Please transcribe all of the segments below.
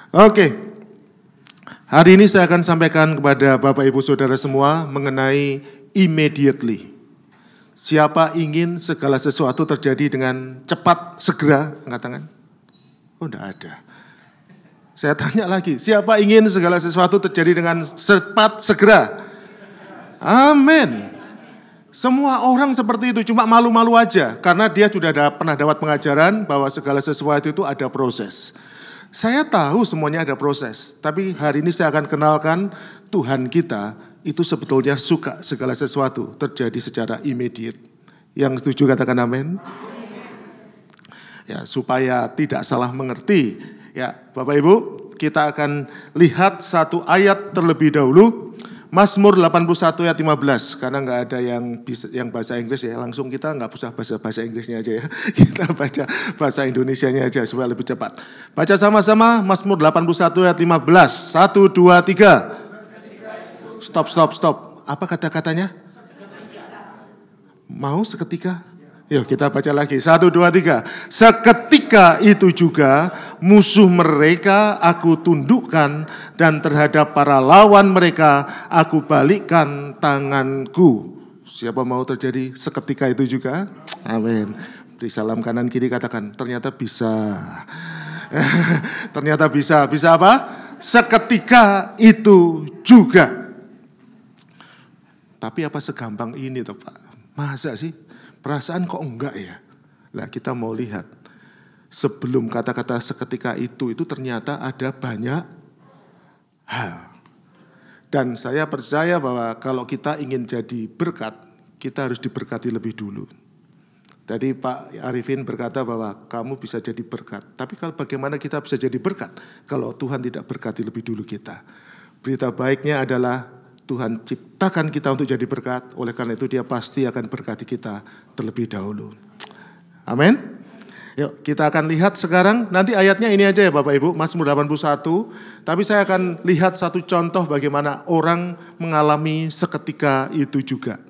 Oke. Hari ini saya akan sampaikan kepada Bapak Ibu Saudara semua mengenai immediately. Siapa ingin segala sesuatu terjadi dengan cepat, segera? Angkat tangan. Oh, enggak ada. Saya tanya lagi, siapa ingin segala sesuatu terjadi dengan cepat, segera? Amin. Semua orang seperti itu, cuma malu-malu aja. Karena dia sudah pernah dapat pengajaran bahwa segala sesuatu itu ada proses. Saya tahu semuanya ada proses, tapi hari ini saya akan kenalkan Tuhan kita itu sebetulnya suka segala sesuatu terjadi secara immediate. Yang setuju katakan amin. Ya, supaya tidak salah mengerti. Ya, Bapak Ibu, kita akan lihat satu ayat terlebih dahulu. Mazmur 81 ayat 15, karena nggak ada yang bahasa Inggris ya, langsung kita nggak usah bahasa Inggrisnya aja ya, kita baca bahasa Indonesianya aja supaya lebih cepat. Baca sama-sama Mazmur 81 ayat 15, 1, 2, 3. Stop. Apa kata-katanya? Mau seketika? Yuk kita baca lagi, 1, 2, 3. Seketika itu juga musuh mereka aku tundukkan dan terhadap para lawan mereka aku balikkan tanganku. Siapa mau terjadi seketika itu juga? Amin. Beri salam kanan kiri katakan, ternyata bisa. Ternyata bisa. Bisa apa? Seketika itu juga. Tapi apa segampang ini toh Pak? Masa sih? Perasaan kok enggak ya? Nah kita mau lihat. Sebelum kata-kata seketika itu ternyata ada banyak hal. Dan saya percaya bahwa kalau kita ingin jadi berkat, kita harus diberkati lebih dulu. Tadi Pak Arifin berkata bahwa kamu bisa jadi berkat. Tapi kalau bagaimana kita bisa jadi berkat kalau Tuhan tidak berkati lebih dulu kita? Berita baiknya adalah Tuhan ciptakan kita untuk jadi berkat, oleh karena itu dia pasti akan berkati kita terlebih dahulu. Amin. Yuk kita akan lihat sekarang, nanti ayatnya ini aja ya Bapak Ibu, Mazmur 81. Tapi saya akan lihat satu contoh bagaimana orang mengalami seketika itu juga.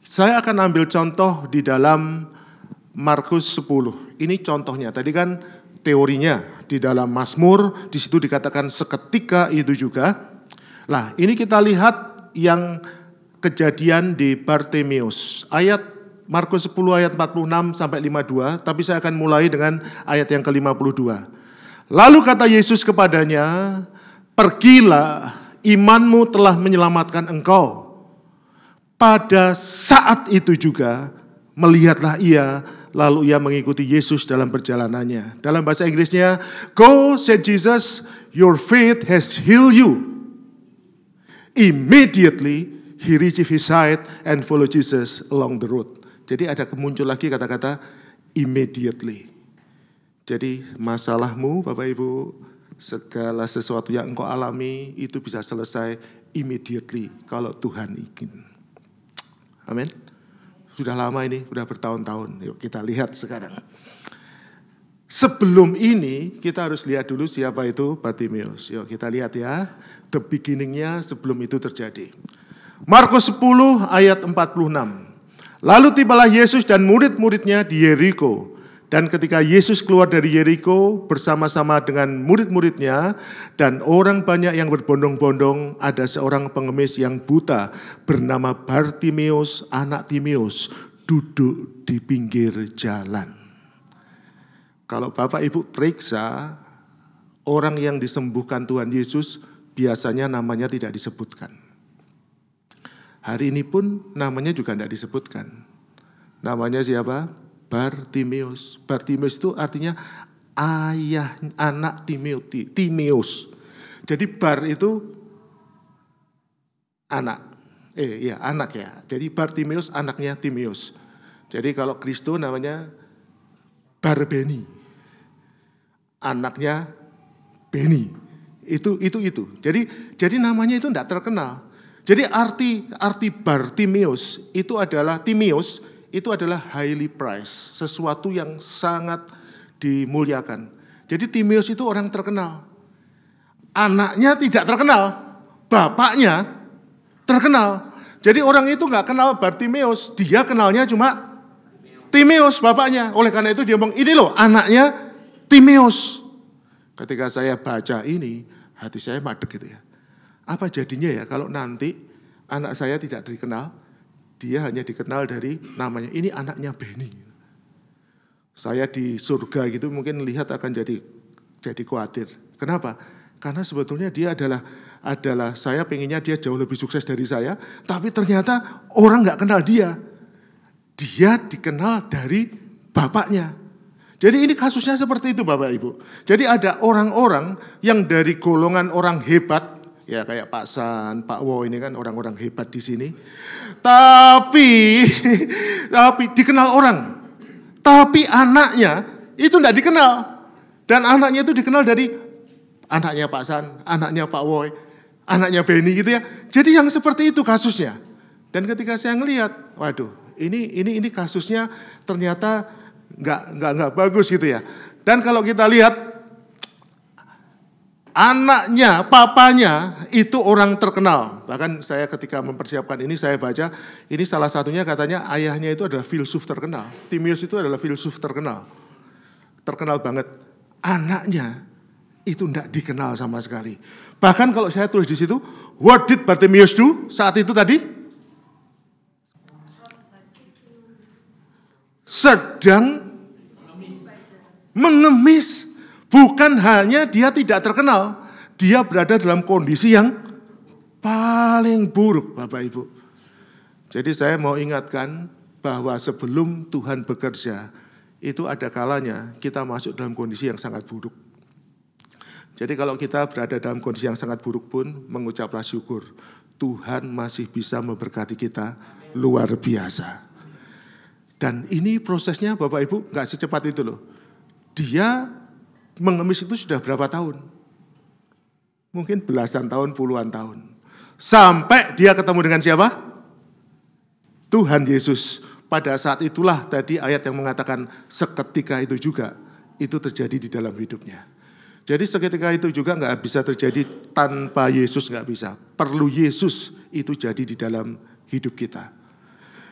Saya akan ambil contoh di dalam Markus 10. Ini contohnya, tadi kan teorinya di dalam Mazmur, di situ dikatakan seketika itu juga. Nah, ini kita lihat yang kejadian di Bartimeus. Ayat Markus 10 ayat 46 sampai 52, tapi saya akan mulai dengan ayat yang ke-52. Lalu kata Yesus kepadanya, "Pergilah, imanmu telah menyelamatkan engkau." Pada saat itu juga melihatlah ia, lalu ia mengikuti Yesus dalam perjalanannya. Dalam bahasa Inggrisnya, "Go," said Jesus, "your faith has healed you." Immediately he received his sight and followed Jesus along the road. Jadi ada muncul lagi kata-kata immediately. Jadi masalahmu Bapak Ibu, segala sesuatu yang engkau alami itu bisa selesai immediately kalau Tuhan ingin. Amin. Sudah lama ini, sudah bertahun-tahun. Yuk kita lihat sekarang. Sebelum ini kita harus lihat dulu siapa itu Bartimeus. Yuk kita lihat ya, the beginning-nya sebelum itu terjadi. Markus 10 ayat 46. Lalu tibalah Yesus dan murid-muridnya di Yeriko. Dan ketika Yesus keluar dari Yeriko bersama-sama dengan murid-muridnya dan orang banyak yang berbondong-bondong, ada seorang pengemis yang buta bernama Bartimeus, anak Timeus, duduk di pinggir jalan. Kalau Bapak Ibu periksa, orang yang disembuhkan Tuhan Yesus biasanya namanya tidak disebutkan. Hari ini pun namanya juga tidak disebutkan. Namanya siapa? Bartimeus. Bartimeus itu artinya ayah anak Timeus. Jadi Bar itu anak. Anak ya. Jadi Bartimeus anaknya Timeus. Jadi kalau Kristus namanya Barbeni. Anaknya Beni. Itu. Jadi namanya itu tidak terkenal. Jadi arti Bartimeus itu adalah Timeus itu adalah highly prized, sesuatu yang sangat dimuliakan. Jadi Timeus itu orang terkenal. Anaknya tidak terkenal, bapaknya terkenal. Jadi orang itu nggak kenal Bartimeus, dia kenalnya cuma Timeus bapaknya. Oleh karena itu dia ngomong, ini loh anaknya Timeus. Ketika saya baca ini, hati saya madeg gitu ya. Apa jadinya ya kalau nanti anak saya tidak dikenal, dia hanya dikenal dari namanya, ini anaknya Benny. Saya di surga gitu mungkin lihat akan jadi khawatir. Kenapa? Karena sebetulnya dia adalah saya pengennya dia jauh lebih sukses dari saya, tapi ternyata orang nggak kenal dia. Dia dikenal dari bapaknya. Jadi ini kasusnya seperti itu Bapak Ibu. Jadi ada orang-orang yang dari golongan orang hebat, ya kayak Pak San, Pak Wo ini kan orang-orang hebat di sini. Tapi dikenal orang. Tapi anaknya itu tidak dikenal. Dan anaknya itu dikenal dari anaknya Pak San, anaknya Pak Wo, anaknya Benny gitu ya. Jadi yang seperti itu kasusnya. Dan ketika saya ngelihat, waduh, ini kasusnya ternyata nggak bagus gitu ya. Dan kalau kita lihat anaknya, papanya itu orang terkenal. Bahkan saya ketika mempersiapkan ini saya baca, ini salah satunya katanya ayahnya itu adalah filsuf terkenal. Timotius itu adalah filsuf terkenal. Terkenal banget. Anaknya itu tidak dikenal sama sekali. Bahkan kalau saya tulis di situ, what did Bartimaeus do saat itu tadi? Sedang mengemis. Bukan hanya dia tidak terkenal, dia berada dalam kondisi yang paling buruk Bapak Ibu. Jadi saya mau ingatkan bahwa sebelum Tuhan bekerja, itu ada kalanya kita masuk dalam kondisi yang sangat buruk. Jadi kalau kita berada dalam kondisi yang sangat buruk pun, mengucaplah syukur. Tuhan masih bisa memberkati kita luar biasa. Dan ini prosesnya Bapak Ibu gak secepat itu loh. Dia mengemis itu sudah berapa tahun? Mungkin belasan tahun, puluhan tahun. Sampai dia ketemu dengan siapa? Tuhan Yesus. Pada saat itulah tadi ayat yang mengatakan seketika itu juga. Itu terjadi di dalam hidupnya. Jadi seketika itu juga gak bisa terjadi tanpa Yesus, gak bisa. Perlu Yesus itu jadi di dalam hidup kita.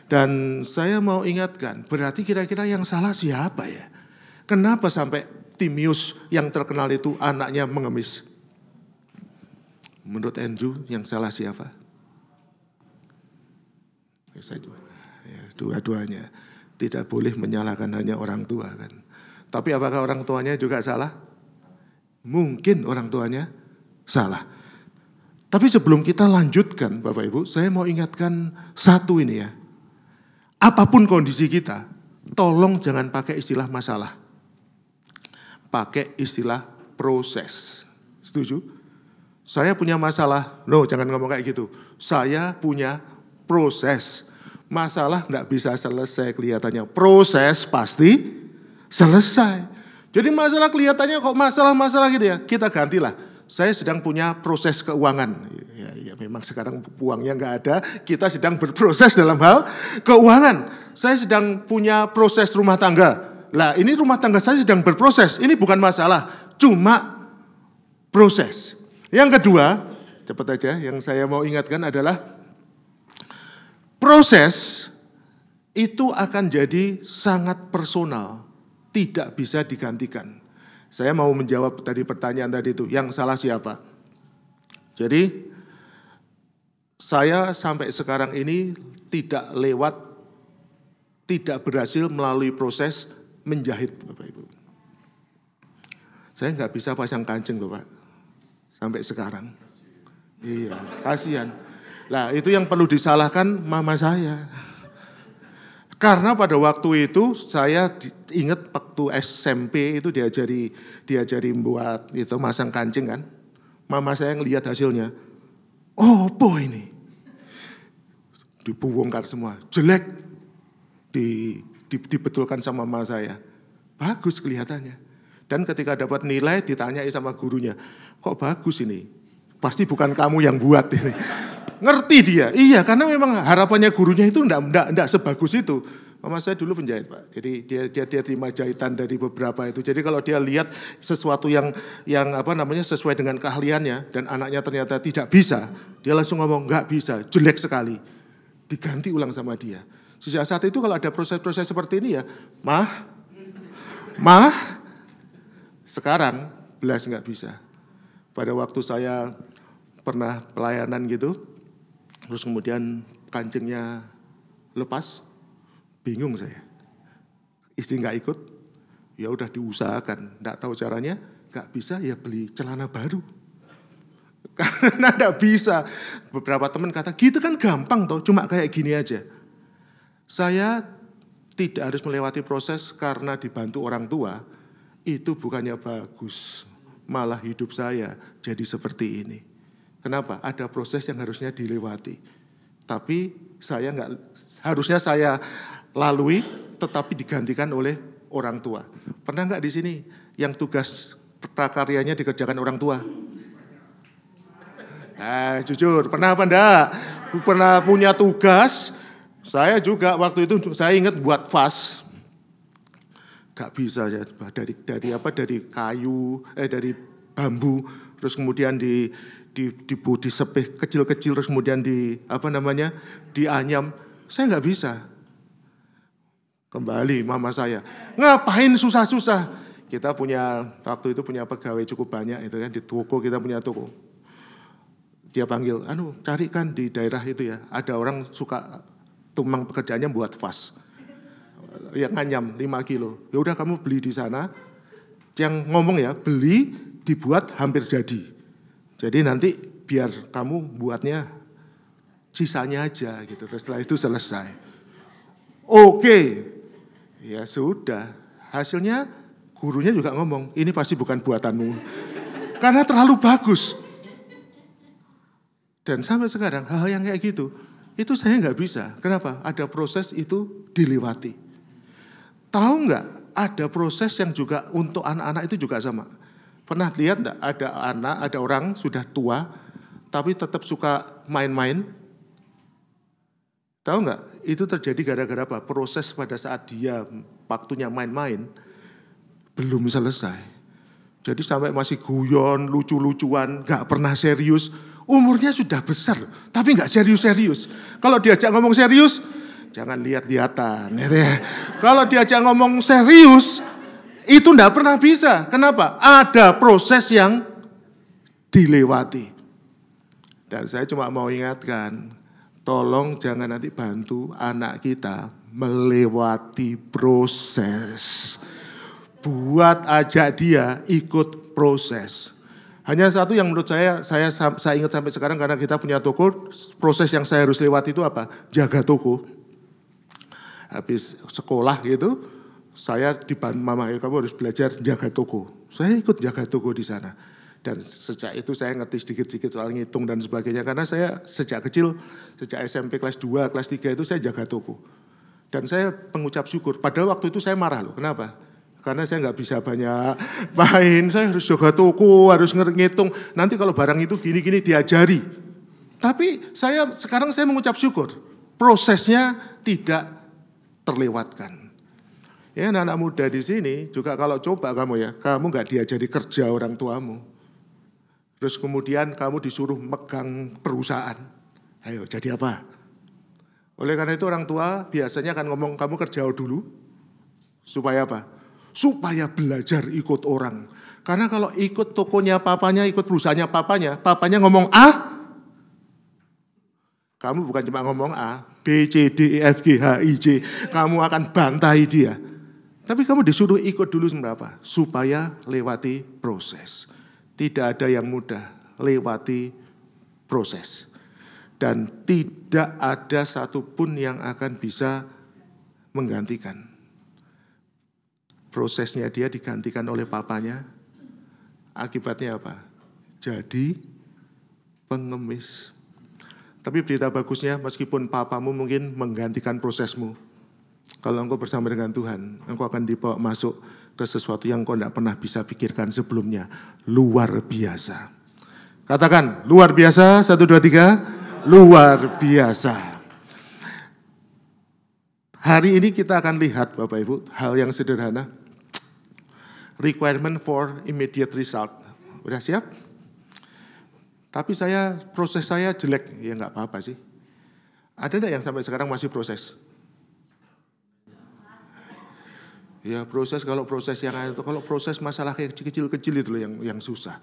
Dan saya mau ingatkan, berarti kira-kira yang salah siapa ya? Kenapa sampai Timotius yang terkenal itu anaknya mengemis? Menurut Andrew yang salah siapa? Dua-duanya. Tidak boleh menyalahkan hanya orang tua kan. Tapi apakah orang tuanya juga salah? Mungkin orang tuanya salah. Tapi sebelum kita lanjutkan Bapak Ibu, saya mau ingatkan satu ini ya. Apapun kondisi kita, tolong jangan pakai istilah masalah. Pakai istilah proses. Setuju? Saya punya masalah. No, jangan ngomong kayak gitu. Saya punya proses. Masalah enggak bisa selesai kelihatannya. Proses pasti selesai. Jadi masalah kelihatannya kok masalah-masalah gitu ya. Kita gantilah. Saya sedang punya proses keuangan. Ya memang sekarang uangnya enggak ada. Kita sedang berproses dalam hal keuangan. Saya sedang punya proses rumah tangga. Lah ini rumah tangga saya sedang berproses. Ini bukan masalah. Cuma proses. Yang kedua, cepat aja yang saya mau ingatkan adalah proses itu akan jadi sangat personal. Tidak bisa digantikan. Saya mau menjawab tadi pertanyaan tadi itu, yang salah siapa? Jadi, saya sampai sekarang ini tidak berhasil melalui proses menjahit, Bapak Ibu. Saya nggak bisa pasang kancing loh Pak, sampai sekarang. Iya, kasihan. Nah itu yang perlu disalahkan mama saya. Karena pada waktu itu saya ingat waktu SMP itu diajari buat itu masang kancing kan. Mama saya ngelihat hasilnya. Oh, apa ini? Dibongkar semua, jelek. Dibetulkan sama mama saya. Bagus kelihatannya. Dan ketika dapat nilai ditanyai sama gurunya, kok bagus ini? Pasti bukan kamu yang buat ini. Ngerti dia, iya karena memang harapannya gurunya itu enggak sebagus itu. Mama saya dulu penjahit Pak, jadi dia terima jahitan dari beberapa itu. Jadi kalau dia lihat sesuatu yang sesuai dengan keahliannya dan anaknya ternyata tidak bisa, dia langsung ngomong enggak bisa, jelek sekali. Diganti ulang sama dia. Sejak saat itu kalau ada proses-proses seperti ini ya, Mah, sekarang belas nggak bisa. Pada waktu saya pernah pelayanan gitu, terus kemudian kancingnya lepas, bingung saya. Istri nggak ikut, ya udah diusahakan, nggak tahu caranya, nggak bisa ya beli celana baru. Karena nggak bisa. Beberapa teman kata, gitu kan gampang toh, cuma kayak gini aja. Saya tidak harus melewati proses karena dibantu orang tua, itu bukannya bagus. Malah hidup saya jadi seperti ini. Kenapa? Ada proses yang harusnya dilewati. Tapi harusnya saya lalui, tetapi digantikan oleh orang tua. Pernah nggak di sini yang tugas prakaryanya dikerjakan orang tua? Jujur, pernah apa enggak? Pernah punya tugas. Saya juga waktu itu saya ingat buat vas. Gak bisa ya, dari kayu, dari bambu, terus kemudian disepih kecil-kecil, terus kemudian dianyam. Saya nggak bisa. Kembali mama saya, ngapain susah-susah? Kita waktu itu punya pegawai cukup banyak itu kan, di toko kita punya toko. Dia panggil, carikan di daerah itu ya, ada orang suka tumang pekerjaannya buat vas. Yang nganyam 5 kilo. Ya udah kamu beli di sana. Yang ngomong ya, beli dibuat hampir jadi. Jadi nanti biar kamu buatnya sisanya aja gitu. Setelah itu selesai. Oke. Ya sudah. Hasilnya gurunya juga ngomong, ini pasti bukan buatanmu. Karena terlalu bagus. Dan sampai sekarang hal yang kayak gitu, itu saya nggak bisa. Kenapa? Ada proses itu dilewati. Tahu nggak, ada proses yang juga untuk anak-anak itu juga sama. Pernah lihat nggak, ada orang sudah tua, tapi tetap suka main-main? Tahu nggak, itu terjadi gara-gara apa? Proses pada saat dia waktunya main-main, belum selesai. Jadi sampai masih guyon, lucu-lucuan, nggak pernah serius. Umurnya sudah besar, tapi nggak serius-serius. Kalau diajak ngomong serius, jangan lihat-lihatan. Kalau diajak ngomong serius, itu enggak pernah bisa. Kenapa? Ada proses yang dilewati. Dan saya cuma mau ingatkan, tolong jangan nanti bantu anak kita melewati proses. Buat ajak dia ikut proses. Hanya satu yang menurut saya ingat sampai sekarang karena kita punya toko, proses yang saya harus lewati itu apa? Jaga toko. Habis sekolah gitu, saya dibantu mama, kamu harus belajar jaga toko. Saya ikut jaga toko di sana. Dan sejak itu saya ngerti sedikit-sedikit soal ngitung dan sebagainya. Karena saya sejak kecil, sejak SMP kelas 2, kelas 3 itu saya jaga toko. Dan saya mengucap syukur. Padahal waktu itu saya marah loh. Kenapa? Karena saya nggak bisa banyak main. Saya harus jaga toko, harus ngitung. Nanti kalau barang itu gini-gini diajari. Tapi sekarang saya mengucap syukur. Prosesnya tidak terlewatkan. Ya, anak-anak muda di sini juga kalau coba kamu nggak diajari kerja orang tuamu. Terus kemudian kamu disuruh megang perusahaan. Ayo jadi apa? Oleh karena itu orang tua biasanya akan ngomong kamu kerja dulu. Supaya apa? Supaya belajar ikut orang. Karena kalau ikut tokonya papanya, ikut perusahaannya papanya ngomong A. Kamu bukan cuma ngomong A, B, C, D, E, F, G, H, I, J. Kamu akan bantai dia. Tapi kamu disuruh ikut dulu seberapa? Supaya lewati proses. Tidak ada yang mudah, lewati proses. Dan tidak ada satupun yang akan bisa menggantikan. Prosesnya dia digantikan oleh papanya. Akibatnya apa? Jadi pengemis. Tapi berita bagusnya, meskipun papamu mungkin menggantikan prosesmu, kalau engkau bersama dengan Tuhan, engkau akan dibawa masuk ke sesuatu yang engkau tidak pernah bisa pikirkan sebelumnya. Luar biasa. Katakan, luar biasa, 1, 2, 3, luar biasa. Hari ini kita akan lihat Bapak Ibu, hal yang sederhana. Requirement for immediate result. Udah siap? Tapi proses saya jelek, ya nggak apa-apa sih. Ada nggak yang sampai sekarang masih proses? Ya proses, kalau proses masalah kecil-kecil itu loh yang susah.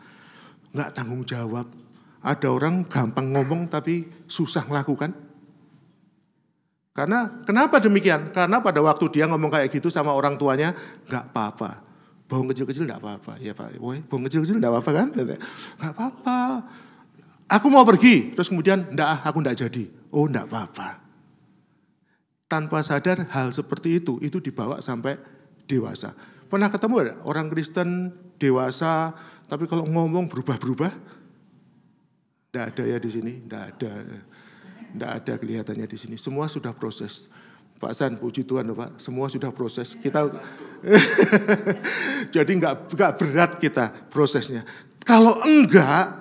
Nggak tanggung jawab. Ada orang gampang ngomong tapi susah melakukan. Kenapa demikian? Karena pada waktu dia ngomong kayak gitu sama orang tuanya, nggak apa-apa. Bohong kecil-kecil nggak apa-apa. Ya Pak, bohong kecil-kecil nggak apa-apa kan? Nggak apa-apa. Aku mau pergi, terus kemudian aku nggak jadi. Oh nggak apa-apa. Tanpa sadar hal seperti itu dibawa sampai dewasa. Pernah ketemu ada orang Kristen dewasa, tapi kalau ngomong berubah-berubah? Tidak ada ya di sini, tidak ada kelihatannya di sini. Semua sudah proses. Pak San, puji Tuhan Pak, semua sudah proses. Kita jadi nggak berat kita prosesnya. Kalau enggak,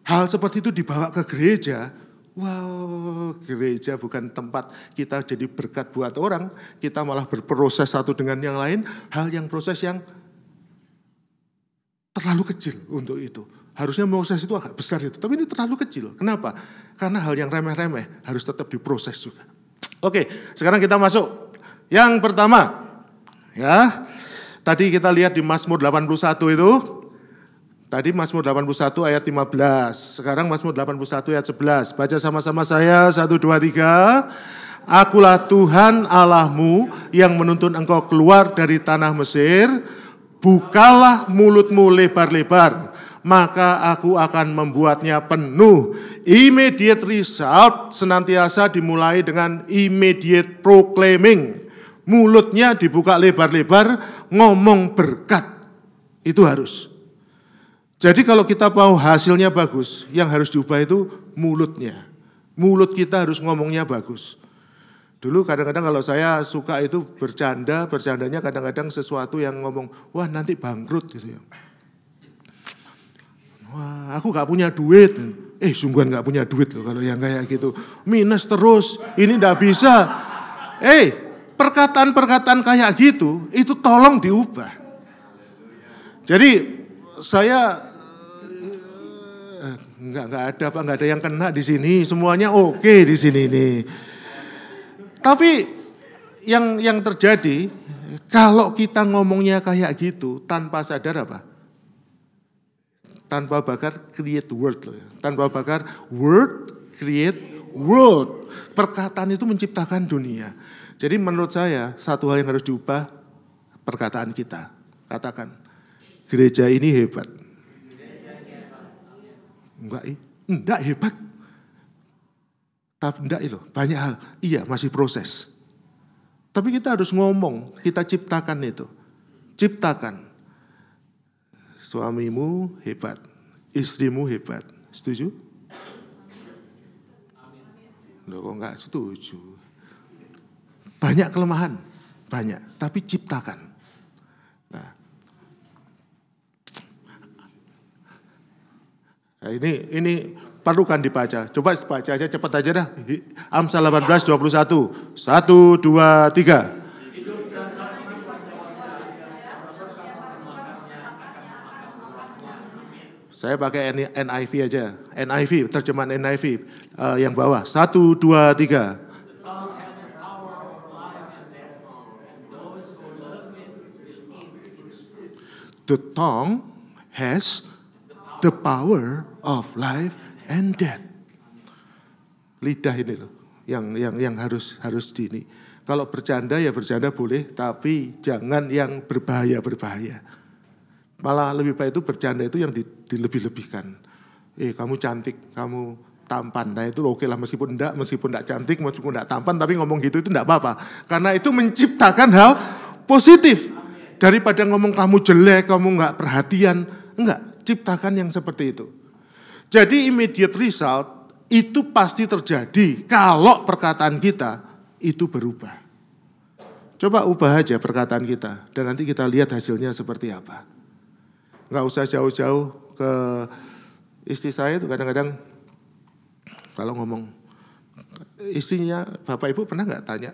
hal seperti itu dibawa ke gereja. Wow, gereja bukan tempat kita jadi berkat buat orang, kita malah berproses satu dengan yang lain, proses yang terlalu kecil untuk itu. Harusnya proses itu agak besar itu, tapi ini terlalu kecil. Kenapa? Karena hal yang remeh-remeh harus tetap diproses juga. Oke, sekarang kita masuk. Yang pertama, ya, tadi kita lihat di Mazmur 81 itu. Tadi Mazmur 81 ayat 15, sekarang Mazmur 81 ayat 11. Baca sama-sama saya, 1, 2, 3. Akulah Tuhan Allahmu yang menuntun engkau keluar dari tanah Mesir. Bukalah mulutmu lebar-lebar, maka aku akan membuatnya penuh. Immediate result senantiasa dimulai dengan immediate proclaiming. Mulutnya dibuka lebar-lebar, ngomong berkat. Itu harus. Jadi kalau kita mau hasilnya bagus, yang harus diubah itu mulutnya. Mulut kita harus ngomongnya bagus. Dulu kadang-kadang kalau saya suka itu bercandanya kadang-kadang sesuatu yang ngomong, wah nanti bangkrut gitu ya. Wah aku gak punya duit. Sungguhan gak punya duit loh kalau yang kayak gitu. Minus terus, ini gak bisa. Perkataan-perkataan kayak gitu, itu tolong diubah. Jadi saya nggak ada yang kena di sini, semuanya oke di sini nih. Tapi yang terjadi kalau kita ngomongnya kayak gitu tanpa sadar apa? Tanpa bakar create word loh ya. Tanpa bakar word create world. Perkataan itu menciptakan dunia. Jadi menurut saya satu hal yang harus diubah perkataan kita. Katakan gereja ini hebat. Enggak hebat. Tapi enggak itu, banyak hal. Iya, masih proses. Tapi kita harus ngomong, kita ciptakan itu. Ciptakan. Suamimu hebat, istrimu hebat. Setuju? Loh kok enggak setuju? Banyak kelemahan, banyak. Tapi ciptakan. Nah, ini perlukan dibaca. Coba baca aja cepat aja dah. Amsal 18:21. 1, 2, 3. Saya pakai NIV aja. NIV, terjemahan NIV yang bawah. 1, 2, 3. The tongue has the power of life and death. Lidah ini loh, yang harus di ini. Kalau bercanda ya bercanda boleh, tapi jangan yang berbahaya. Malah lebih baik itu bercanda itu yang dilebih-lebihkan. Kamu cantik, kamu tampan. Nah itu oke lah meskipun enggak cantik, meskipun enggak tampan, tapi ngomong gitu itu enggak apa-apa. Karena itu menciptakan hal positif. Daripada ngomong kamu jelek, kamu enggak perhatian, enggak. Ciptakan yang seperti itu. Jadi immediate result itu pasti terjadi kalau perkataan kita itu berubah. Coba ubah aja perkataan kita dan nanti kita lihat hasilnya seperti apa. Nggak usah jauh-jauh ke istri saya itu kadang-kadang kalau ngomong istrinya bapak ibu pernah nggak tanya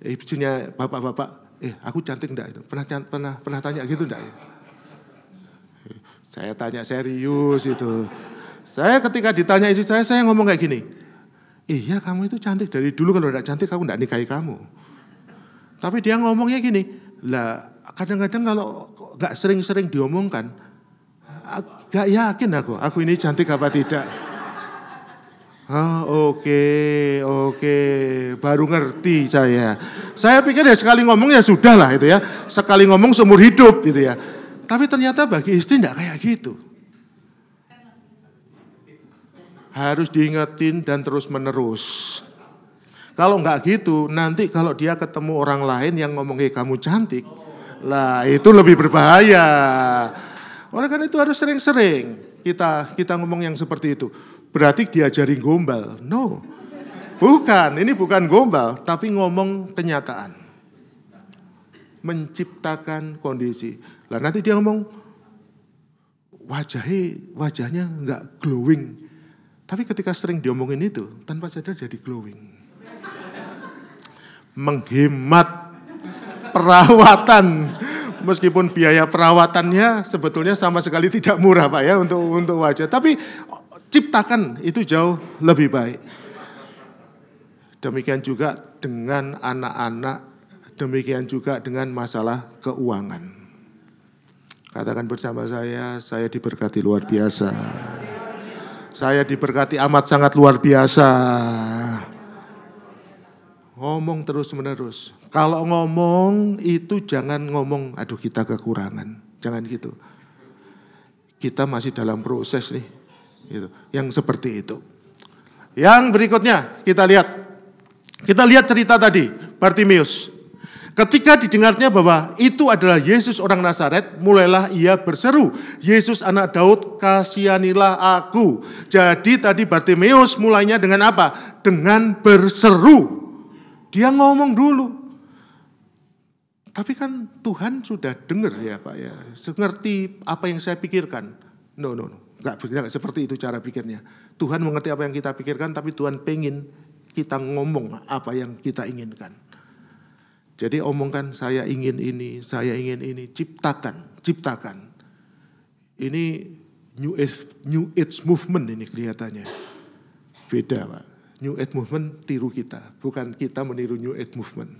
istrinya bapak-bapak, aku cantik enggak itu? Pernah tanya gitu enggak ya? Saya tanya serius itu. Saya ketika ditanya istri saya ngomong kayak gini. Iya kamu itu cantik dari dulu, kalau enggak cantik aku enggak nikahi kamu. Tapi dia ngomongnya gini, Lah kadang-kadang kalau nggak sering-sering diomongkan, nggak yakin aku ini cantik apa tidak. Oke, baru ngerti saya. Saya pikir ya sekali ngomong ya sudah lah itu ya, sekali ngomong seumur hidup gitu ya. Tapi ternyata bagi istri enggak kayak gitu. Harus diingetin dan terus menerus. Kalau enggak gitu, nanti kalau dia ketemu orang lain yang ngomong kamu cantik, lah itu lebih berbahaya. Oleh karena itu harus sering-sering kita ngomong yang seperti itu. Berarti diajari gombal. No. Bukan, ini bukan gombal, tapi ngomong kenyataan. Menciptakan kondisi. Lah nanti dia ngomong wajahnya enggak glowing. Tapi ketika sering diomongin itu, tanpa sadar jadi glowing. Menghemat perawatan. Meskipun biaya perawatannya sebetulnya sama sekali tidak murah Pak ya untuk wajah. Tapi ciptakan itu jauh lebih baik. Demikian juga dengan anak-anak, demikian juga dengan masalah keuangan. Katakan bersama saya diberkati luar biasa. Saya diberkati amat sangat luar biasa. Ngomong terus menerus. Kalau ngomong itu jangan ngomong, aduh kita kekurangan. Jangan gitu. Kita masih dalam proses nih. Gitu. Yang seperti itu. Yang berikutnya kita lihat. Kita lihat cerita tadi, Bartimeus. Ketika didengarnya bahwa itu adalah Yesus orang Nazaret, mulailah ia berseru, Yesus anak Daud, kasihanilah aku. Jadi tadi Bartimeus mulainya dengan apa? Dengan berseru. Dia ngomong dulu. Tapi kan Tuhan sudah dengar ya Pak ya. Ngerti apa yang saya pikirkan. No. Enggak seperti itu cara pikirnya. Tuhan mengerti apa yang kita pikirkan, tapi Tuhan pengen kita ngomong apa yang kita inginkan. Jadi omongkan saya ingin ini, ciptakan. Ini New Age movement ini kelihatannya. Beda Pak. New Age movement tiru kita, bukan kita meniru New Age movement.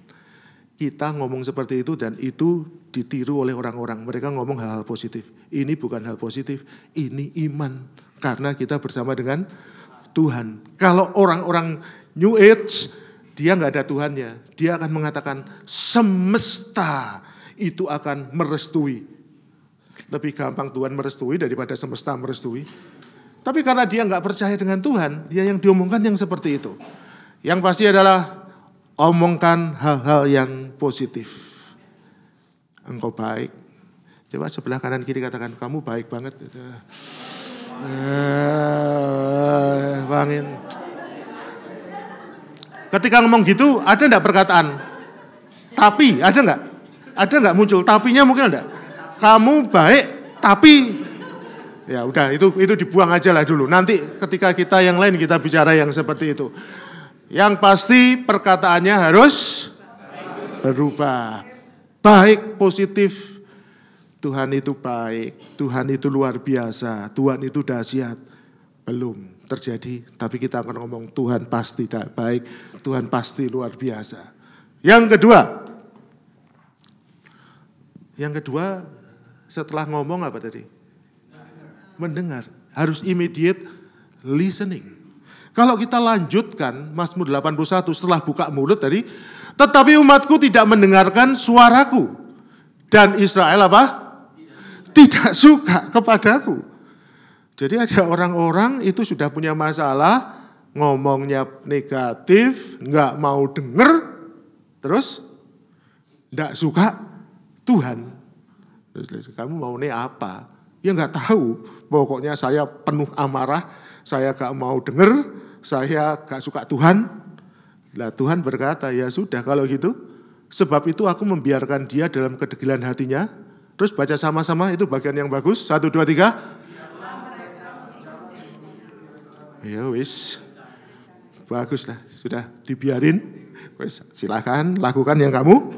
Kita ngomong seperti itu dan itu ditiru oleh orang-orang. Mereka ngomong hal-hal positif. Ini bukan hal positif, ini iman. Karena kita bersama dengan Tuhan. Kalau orang-orang New Age, dia nggak ada Tuhannya. Dia akan mengatakan semesta itu akan merestui. Lebih gampang Tuhan merestui daripada semesta merestui. Tapi karena dia nggak percaya dengan Tuhan, dia yang diomongkan yang seperti itu. Yang pasti adalah omongkan hal-hal yang positif. Engkau baik. Coba sebelah kanan kiri katakan, kamu baik banget. Bangin. Ketika ngomong gitu, ada enggak perkataan tapi? Ada enggak? Ada enggak muncul tapinya mungkin ada? Kamu baik, tapi ya udah itu dibuang aja lah dulu. Nanti ketika kita yang lain kita bicara yang seperti itu. Yang pasti perkataannya harus berubah. Baik, positif. Tuhan itu baik, Tuhan itu luar biasa, Tuhan itu dahsyat. Belum terjadi, tapi kita akan ngomong Tuhan pasti baik, Tuhan pasti luar biasa. Yang kedua setelah ngomong apa tadi? Mendengar, harus immediate listening. Kalau kita lanjutkan Mazmur 81 setelah buka mulut tadi, tetapi umatku tidak mendengarkan suaraku dan Israel apa? Tidak suka kepadaku. Jadi ada orang-orang itu sudah punya masalah, ngomongnya negatif, nggak mau denger, terus nggak suka Tuhan. Terus, kamu mau nih apa? Ya nggak tahu. Pokoknya saya penuh amarah, saya nggak mau denger, saya nggak suka Tuhan. Lah Tuhan berkata, ya sudah kalau gitu, sebab itu aku membiarkan dia dalam kedegilan hatinya. Terus baca sama-sama itu bagian yang bagus. 1, 2, 3. Ya wis. Bagus lah. Sudah dibiarin. Wis silakan lakukan yang kamu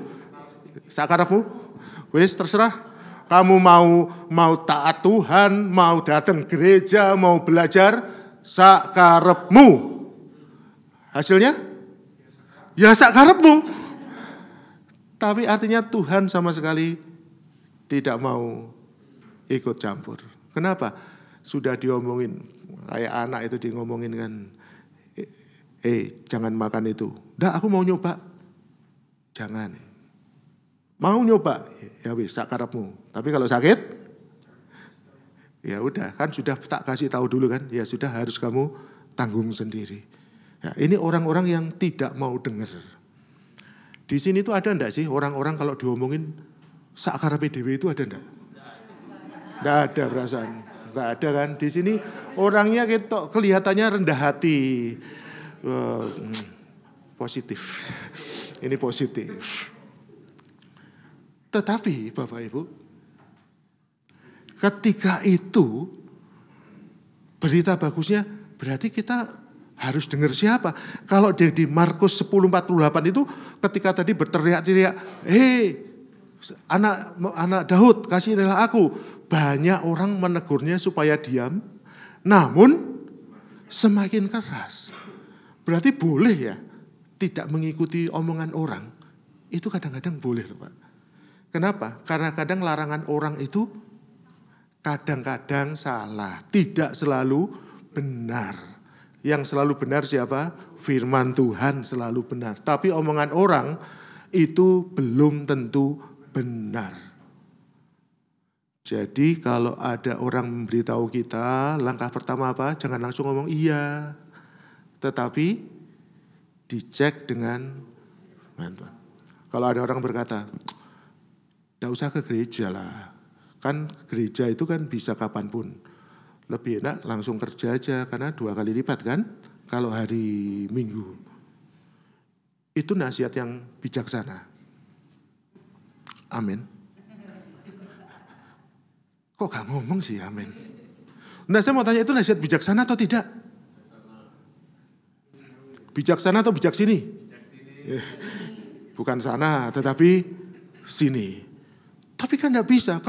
sakarepmu. Wis terserah. Kamu mau taat Tuhan, mau datang gereja, mau belajar, sakarepmu. Hasilnya? Ya sakarepmu. Tapi artinya Tuhan sama sekali tidak mau ikut campur. Kenapa? Sudah diomongin, kayak anak itu ngomongin kan, jangan makan itu. Nggak, aku mau nyoba. Jangan. Mau nyoba, ya wis sak karepmu. Tapi kalau sakit, ya udah, kan sudah tak kasih tahu dulu kan, ya sudah harus kamu tanggung sendiri. Ya, ini orang-orang yang tidak mau dengar. Di sini tuh ada enggak sih orang-orang kalau diomongin sak karepe dhewe itu ada enggak? Enggak ada perasaan. Enggak ada kan? Di sini orangnya kelihatannya rendah hati. Positif. Ini positif. Tetapi Bapak Ibu, ketika itu berita bagusnya berarti kita harus dengar siapa? Kalau di Markus 10:48 itu ketika tadi berteriak-teriak, anak Daud kasihanilah aku. Banyak orang menegurnya supaya diam, namun semakin keras. Berarti boleh ya tidak mengikuti omongan orang. Itu kadang-kadang boleh loh Pak. Kenapa? Karena kadang larangan orang itu kadang-kadang salah, tidak selalu benar. Yang selalu benar siapa? Firman Tuhan selalu benar. Tapi omongan orang itu belum tentu benar. Jadi kalau ada orang memberitahu kita, langkah pertama apa? Jangan langsung ngomong iya. Tetapi dicek dengan bantuan. Kalau ada orang berkata, tidak usah ke gereja lah. Kan gereja itu kan bisa kapanpun. Lebih enak langsung kerja aja karena 2 kali lipat kan kalau hari Minggu. Itu nasihat yang bijaksana. Amin. Kok gak ngomong sih amin? Nah saya mau tanya itu nasihat bijaksana atau tidak? Bijaksana atau bijak sini? Bukan sana tetapi sini. Tapi kan gak bisa.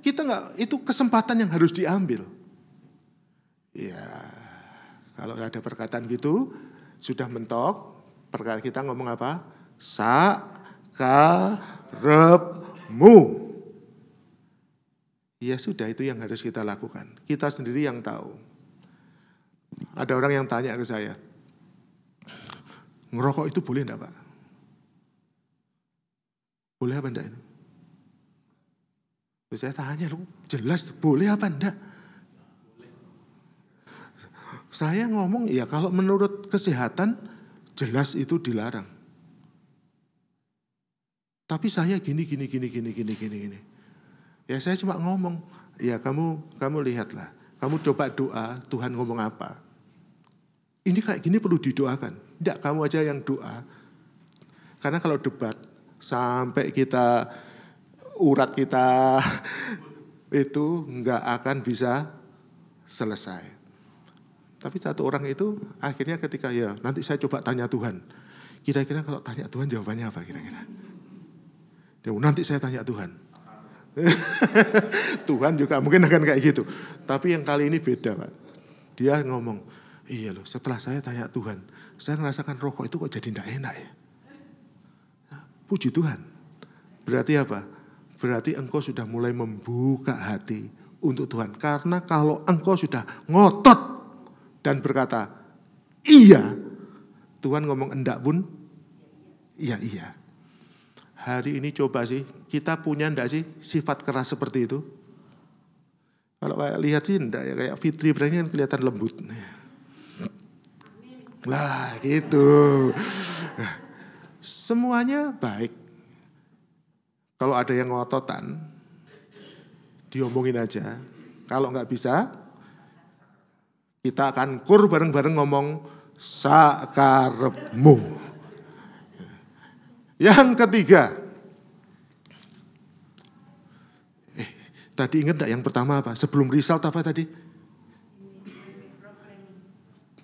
Kita gak, itu kesempatan yang harus diambil. Ya, kalau ada perkataan gitu, sudah mentok, perkataan kita ngomong apa? Sakarepmu. Ya sudah, itu yang harus kita lakukan. Kita sendiri yang tahu. Ada orang yang tanya ke saya, ngerokok itu boleh enggak Pak? Boleh apa enggak itu? Saya tanya, lu jelas boleh apa enggak? Saya ngomong ya kalau menurut kesehatan jelas itu dilarang. Tapi saya gini. Ya saya cuma ngomong, ya kamu lihatlah, kamu coba doa, Tuhan ngomong apa. Ini kayak gini perlu didoakan. Tidak, kamu aja yang doa. Karena kalau debat sampai urat kita itu nggak akan bisa selesai. Tapi satu orang itu akhirnya ketika ya nanti saya coba tanya Tuhan. Kira-kira kalau tanya Tuhan jawabannya apa kira-kira? Nanti saya tanya Tuhan. Tuhan juga mungkin akan kayak gitu. Tapi yang kali ini beda Pak. Dia ngomong, iya loh setelah saya tanya Tuhan, saya merasakan rokok itu kok jadi tidak enak ya. Puji Tuhan. Berarti apa? Berarti engkau sudah mulai membuka hati untuk Tuhan. Karena kalau engkau sudah ngotot dan berkata, iya. Tuhan ngomong enggak pun, iya. Hari ini coba sih, kita punya enggak sih sifat keras seperti itu? Kalau kayak lihat sih enggak ya, kayak Fitri berarti kan kelihatan lembut. Lah gitu. Semuanya baik. Kalau ada yang ngototan, diomongin aja. Kalau enggak bisa, kita akan bareng-bareng ngomong sakarepmu. Yang ketiga. Tadi ingat enggak yang pertama apa? Sebelum result apa tadi?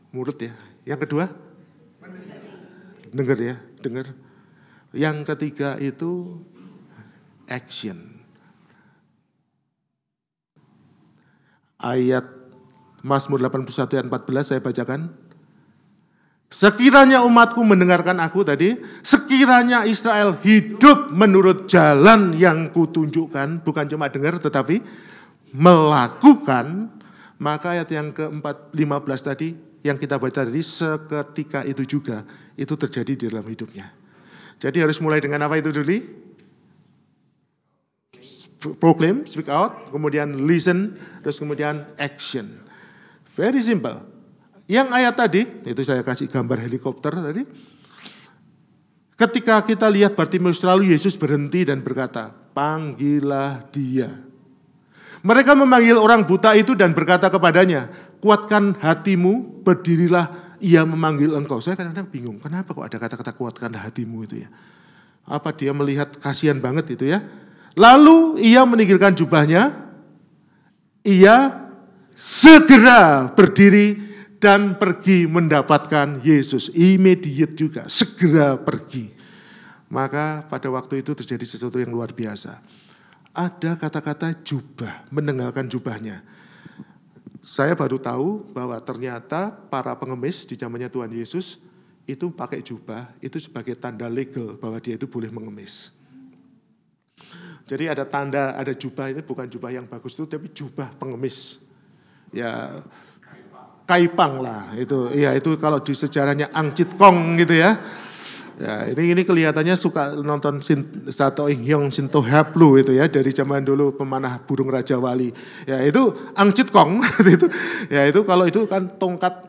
Mulut ya. Yang kedua? Dengar ya, dengar. Yang ketiga itu action. Ayat Mazmur 81 ayat 14 saya bacakan. Sekiranya umatku mendengarkan aku tadi, sekiranya Israel hidup menurut jalan yang kutunjukkan, bukan cuma dengar tetapi melakukan, maka ayat yang ke-15 tadi, yang kita baca tadi, seketika itu juga, itu terjadi di dalam hidupnya. Jadi harus mulai dengan apa itu dulu? Proclaim, speak out, kemudian listen, terus kemudian action. Very simple. Yang ayat tadi, itu saya kasih gambar helikopter tadi. Ketika kita lihat Bartimeus, lalu Yesus berhenti dan berkata, panggillah dia. Mereka memanggil orang buta itu dan berkata kepadanya, kuatkan hatimu, berdirilah, ia memanggil engkau. Saya kadang-kadang bingung, kenapa kok ada kata-kata kuatkan hatimu itu ya? Apa dia melihat kasihan banget itu ya? Lalu ia meninggalkan jubahnya, ia segera berdiri dan pergi mendapatkan Yesus. Immediate juga, segera pergi. Maka pada waktu itu terjadi sesuatu yang luar biasa. Ada kata-kata jubah, meninggalkan jubahnya. Saya baru tahu bahwa ternyata para pengemis di zamannya Tuhan Yesus itu pakai jubah, itu sebagai tanda legal bahwa dia itu boleh mengemis. Jadi ada tanda, ada jubah, ini bukan jubah yang bagus itu, tapi jubah pengemis. Ya, kaipang lah itu, ya itu kalau di sejarahnya Angcit Kong gitu ya. Ya ini kelihatannya suka nonton Sato Inhyong Sinto Haplu itu ya, dari zaman dulu pemanah burung Raja Wali. Ya itu Angcit Kong itu. Ya itu kalau itu kan tongkat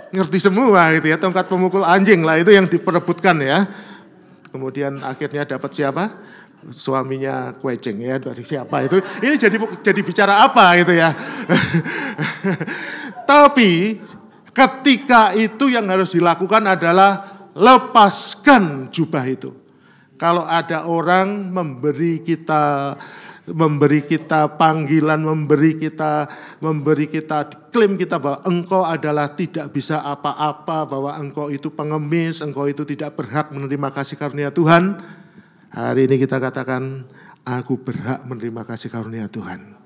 ngerti semua gitu ya, tongkat pemukul anjing lah itu yang diperebutkan ya. Kemudian akhirnya dapat siapa? Suaminya Kuecing ya, dari siapa itu? Ini jadi bicara apa gitu ya. Tapi ketika itu yang harus dilakukan adalah lepaskan jubah itu. Kalau ada orang memberi kita panggilan, memberi kita klaim kita bahwa engkau adalah tidak bisa apa-apa, bahwa engkau itu pengemis, engkau itu tidak berhak menerima kasih karunia Tuhan. Hari ini kita katakan, aku berhak menerima kasih karunia Tuhan.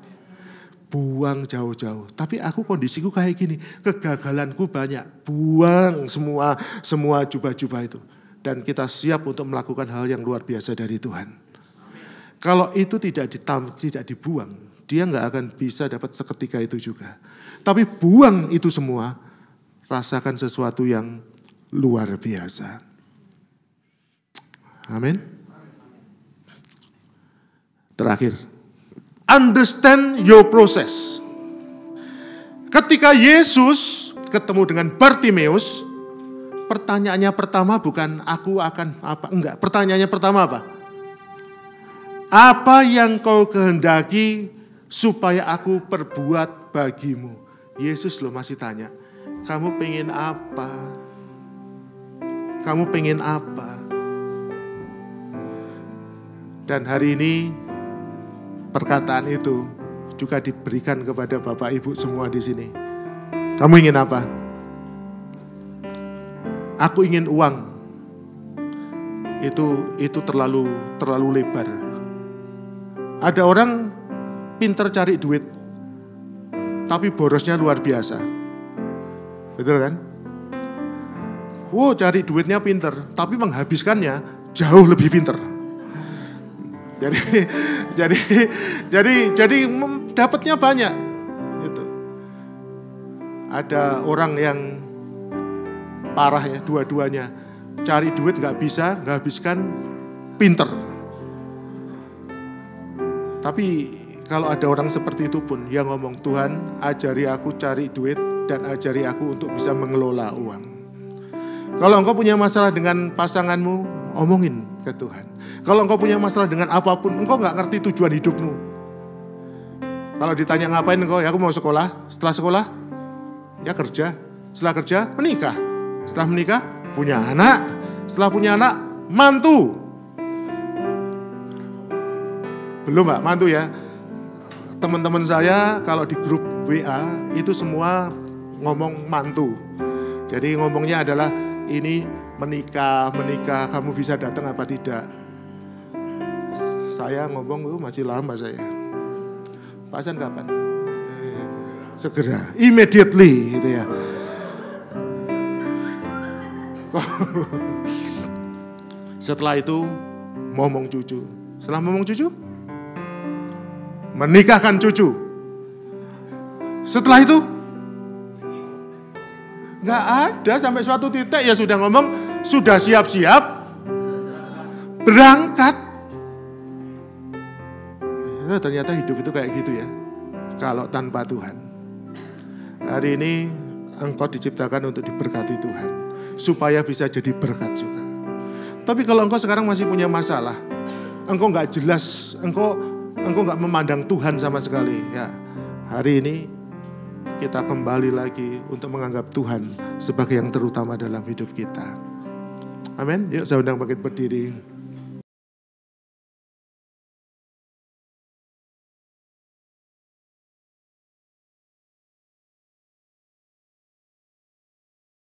Buang jauh-jauh. Tapi aku kondisiku kayak gini, kegagalanku banyak. Buang semua jubah-jubah itu. Dan kita siap untuk melakukan hal yang luar biasa dari Tuhan. Kalau itu tidak dibuang, dia nggak akan bisa dapat seketika itu juga. Tapi buang itu semua, rasakan sesuatu yang luar biasa. Amin. Terakhir, understand your process. Ketika Yesus ketemu dengan Bartimeus, pertanyaannya pertama bukan aku akan apa, enggak. Pertanyaannya pertama apa? Apa yang kau kehendaki supaya aku perbuat bagimu? Yesus loh masih tanya, kamu pengen apa? Kamu pengen apa? Dan hari ini perkataan itu juga diberikan kepada Bapak Ibu semua di sini. Kamu ingin apa? Aku ingin uang. Itu terlalu lebar. Ada orang pintar cari duit, tapi borosnya luar biasa. Betul kan? Wow, cari duitnya pintar, tapi menghabiskannya jauh lebih pintar. Jadi dapatnya banyak. Gitu. Ada orang yang parah ya, dua-duanya cari duit nggak bisa, nggak habiskan, pinter. Tapi kalau ada orang seperti itu pun yang ngomong, Tuhan ajari aku cari duit dan ajari aku untuk bisa mengelola uang. Kalau engkau punya masalah dengan pasanganmu, omongin ke Tuhan. Kalau engkau punya masalah dengan apapun, engkau gak ngerti tujuan hidupmu. Kalau ditanya ngapain engkau, ya aku mau sekolah. Setelah sekolah, ya kerja. Setelah kerja, menikah. Setelah menikah, punya anak. Setelah punya anak, mantu. Belum Mbak, mantu ya. Teman-teman saya kalau di grup WA, itu semua ngomong mantu. Jadi ngomongnya adalah, ini menikah, kamu bisa datang apa tidak? Saya ngomong, masih lama saya. Pasan kapan? Segera, immediately gitu ya. Setelah itu momong cucu. Setelah momong cucu, menikahkan cucu. Setelah itu nggak ada, sampai suatu titik ya sudah ngomong, sudah siap-siap berangkat. Ya, ternyata hidup itu kayak gitu ya, kalau tanpa Tuhan. Hari ini engkau diciptakan untuk diberkati Tuhan, supaya bisa jadi berkat juga. Tapi kalau engkau sekarang masih punya masalah, engkau nggak jelas, engkau nggak memandang Tuhan sama sekali, ya hari ini kita kembali lagi untuk menganggap Tuhan sebagai yang terutama dalam hidup kita. Amin. Yuk saya undang bangkit berdiri.